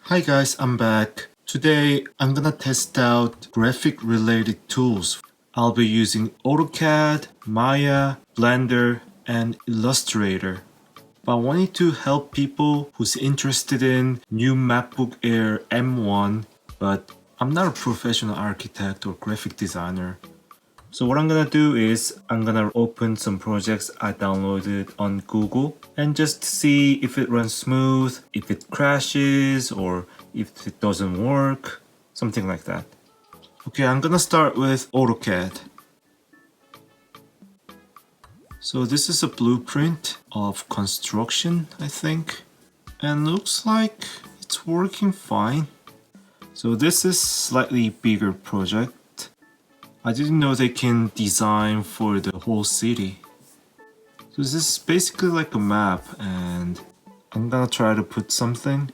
Hi guys, I'm back. Today I'm gonna test out graphic related tools. I'll be using AutoCAD, Maya, Blender, and Illustrator. But I wanted to help people who's interested in new MacBook Air M1, but I'm not a professional architect or graphic designer. So what I'm gonna do is I'm gonna open some projects I downloaded on Google and just see if it runs smooth, if it crashes, or if it doesn't work, something like that. Okay, I'm gonna start with AutoCAD. So this is a blueprint of construction, I think, and looks like it's working fine. So this is slightly bigger project. I didn't know they can design for the whole city. So this is basically like a map, and I'm gonna try to put something.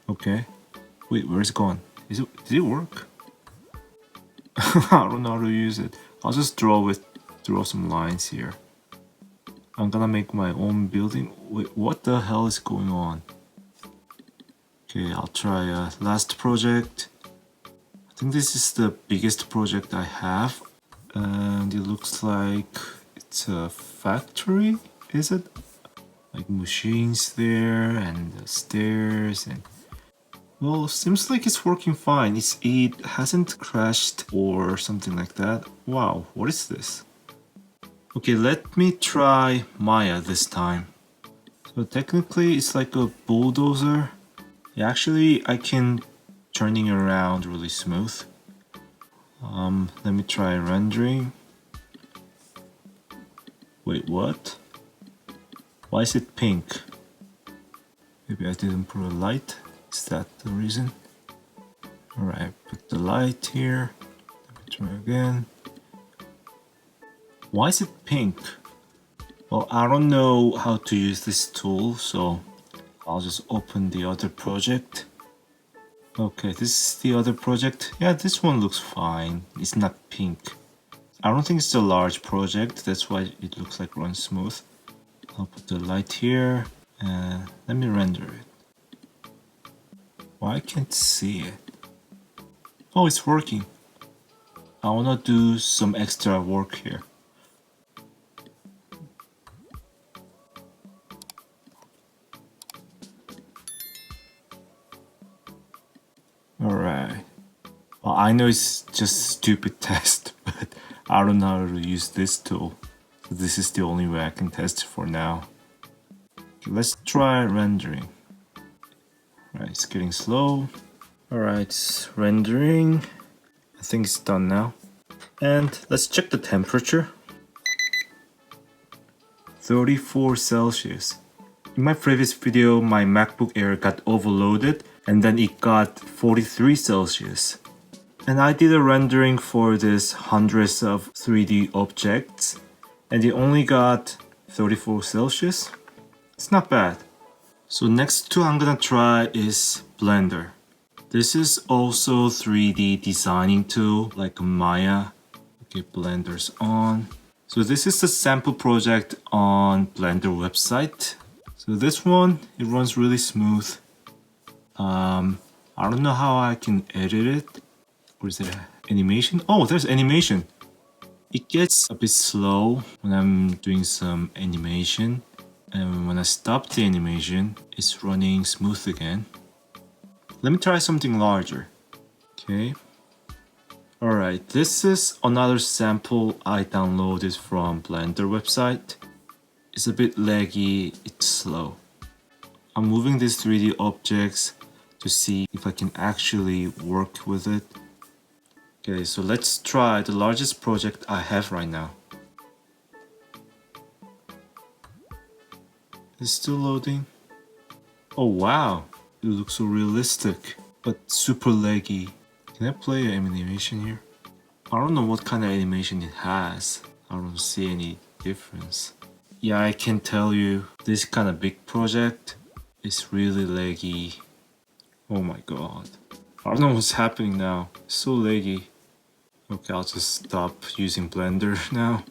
Okay. Wait, where's it going? Did it work? I don't know how to use it. I'll just draw some lines here. I'm gonna make my own building. Wait, what the hell is going on? Okay, I'll try last project. I think this is the biggest project I have, and it looks like it's a factory, is it? Like machines there and the stairs, and well, seems like it's working fine. It hasn't crashed or something like that. Wow, what is this? Okay, let me try Maya this time. So technically it's like a bulldozer. Yeah, actually I can turning around really smooth. Let me try rendering. Wait, what? Why is it pink? Maybe I didn't put a light. Is that the reason? Alright, put the light here. Let me try again. Why is it pink? Well, I don't know how to use this tool, so I'll just open the other project. Okay, this is the other project. Yeah, this one looks fine. It's not pink. I don't think it's a large project, that's why it looks like runs smooth. I'll put the light here and let me render it. Why I can't see it? Oh, it's working. I wanna do some extra work here. Alright. Well, I know it's just a stupid test, but I don't know how to use this tool. So this is the only way I can test for now. Okay, let's try rendering. Alright, it's getting slow. Alright, it's rendering. I think it's done now. And let's check the temperature. 34 Celsius. In my previous video, my MacBook Air got overloaded and then it got 43 Celsius. And I did a rendering for this hundreds of 3D objects and it only got 34 Celsius. It's not bad. So next tool I'm gonna try is Blender. This is also 3D designing tool like Maya. Okay, Blender's on. So this is the sample project on Blender website. So this one, it runs really smooth. I don't know how I can edit it. Or is there animation? Oh, there's animation. It gets a bit slow when I'm doing some animation. And when I stop the animation, it's running smooth again. Let me try something larger. Okay. Alright, this is another sample I downloaded from Blender website. It's a bit laggy, it's slow. I'm moving these 3D objects to see if I can actually work with it. Okay, so let's try the largest project I have right now. It's still loading. Oh wow, it looks so realistic, but super laggy. Can I play an animation here? I don't know what kind of animation it has. I don't see any difference. Yeah, I can tell you, this kind of big project is really laggy. Oh my god. I don't know what's happening now. It's so laggy. Okay, I'll just stop using Blender now.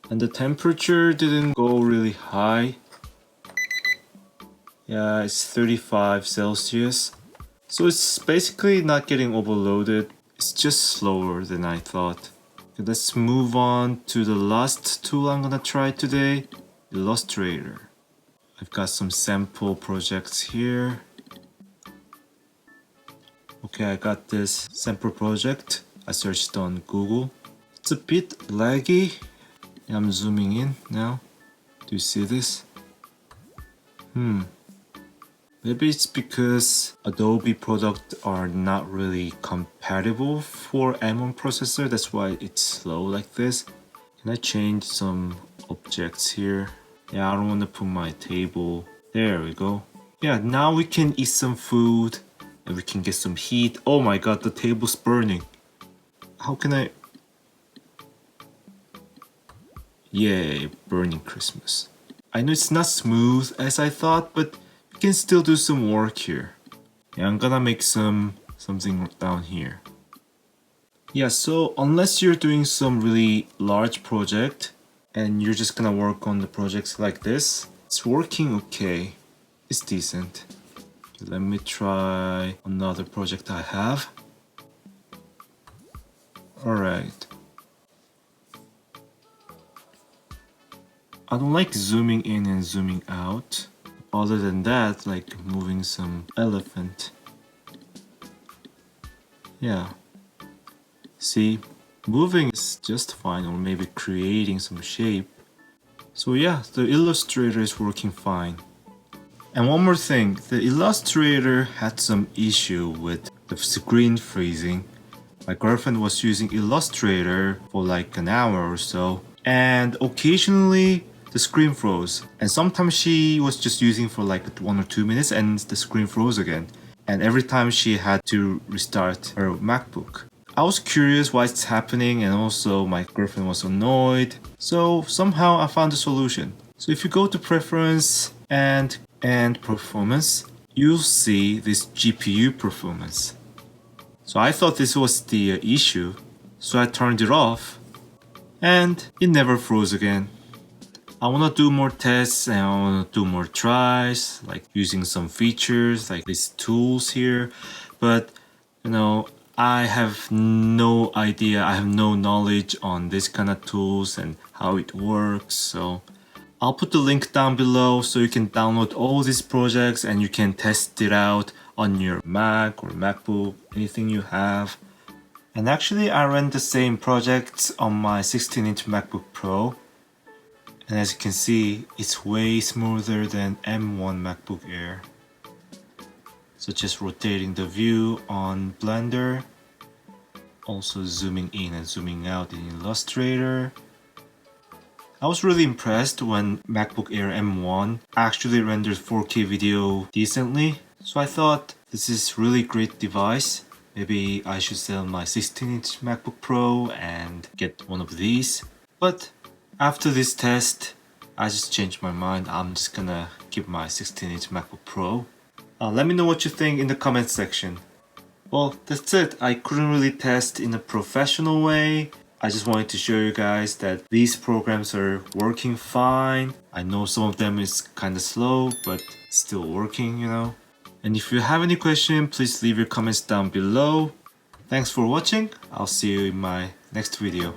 And the temperature didn't go really high. Yeah, it's 35 Celsius. So it's basically not getting overloaded. It's just slower than I thought. Okay, let's move on to the last tool I'm gonna try today, Illustrator. I've got some sample projects here. Okay, I got this sample project. I searched on Google. It's a bit laggy. I'm zooming in now. Do you see this? Maybe it's because Adobe products are not really compatible for M1 processor. That's why it's slow like this. Can I change some objects here? Yeah, I don't want to put my table. There we go. Yeah, now we can eat some food and we can get some heat. Oh my god, the table's burning. How can I... Yay, burning Christmas. I know it's not smooth as I thought, but you can still do some work here. Yeah, I'm gonna make something down here. Yeah, so unless you're doing some really large project and you're just gonna work on the projects like this, it's working okay. It's decent. Okay, let me try another project I have. Alright. I don't like zooming in and zooming out. Other than that, like moving some elephant. Yeah. See, moving is just fine, or maybe creating some shape. So yeah, the Illustrator is working fine. And one more thing, the Illustrator had some issue with the screen freezing. My girlfriend was using Illustrator for like an hour or so, and occasionally the screen froze. And sometimes she was just using for like 1 or 2 minutes and the screen froze again. And every time she had to restart her MacBook. I was curious why it's happening, and also my girlfriend was annoyed. So somehow I found a solution. So if you go to preference and performance, you'll see this GPU performance. So I thought this was the issue, so I turned it off and it never froze again. I want to do more tests and I want to do more tries, like using some features like these tools here, but you know, I have no idea, I have no knowledge on this kind of tools and how it works. So I'll put the link down below so you can download all these projects and you can test it out on your Mac or MacBook, anything you have. And actually I ran the same projects on my 16-inch MacBook Pro. And as you can see, it's way smoother than M1 Macbook Air. So just rotating the view on Blender, also zooming in and zooming out in Illustrator. I was really impressed when MacBook Air M1 actually rendered 4K video decently. So I thought this is really great device. Maybe I should sell my 16-inch MacBook Pro and get one of these. But after this test, I just changed my mind. I'm just gonna keep my 16-inch MacBook Pro. Let me know what you think in the comment section. Well, that's it. I couldn't really test in a professional way. I just wanted to show you guys that these programs are working fine. I know some of them is kinda slow, but still working, you know. And if you have any question, please leave your comments down below. Thanks for watching. I'll see you in my next video.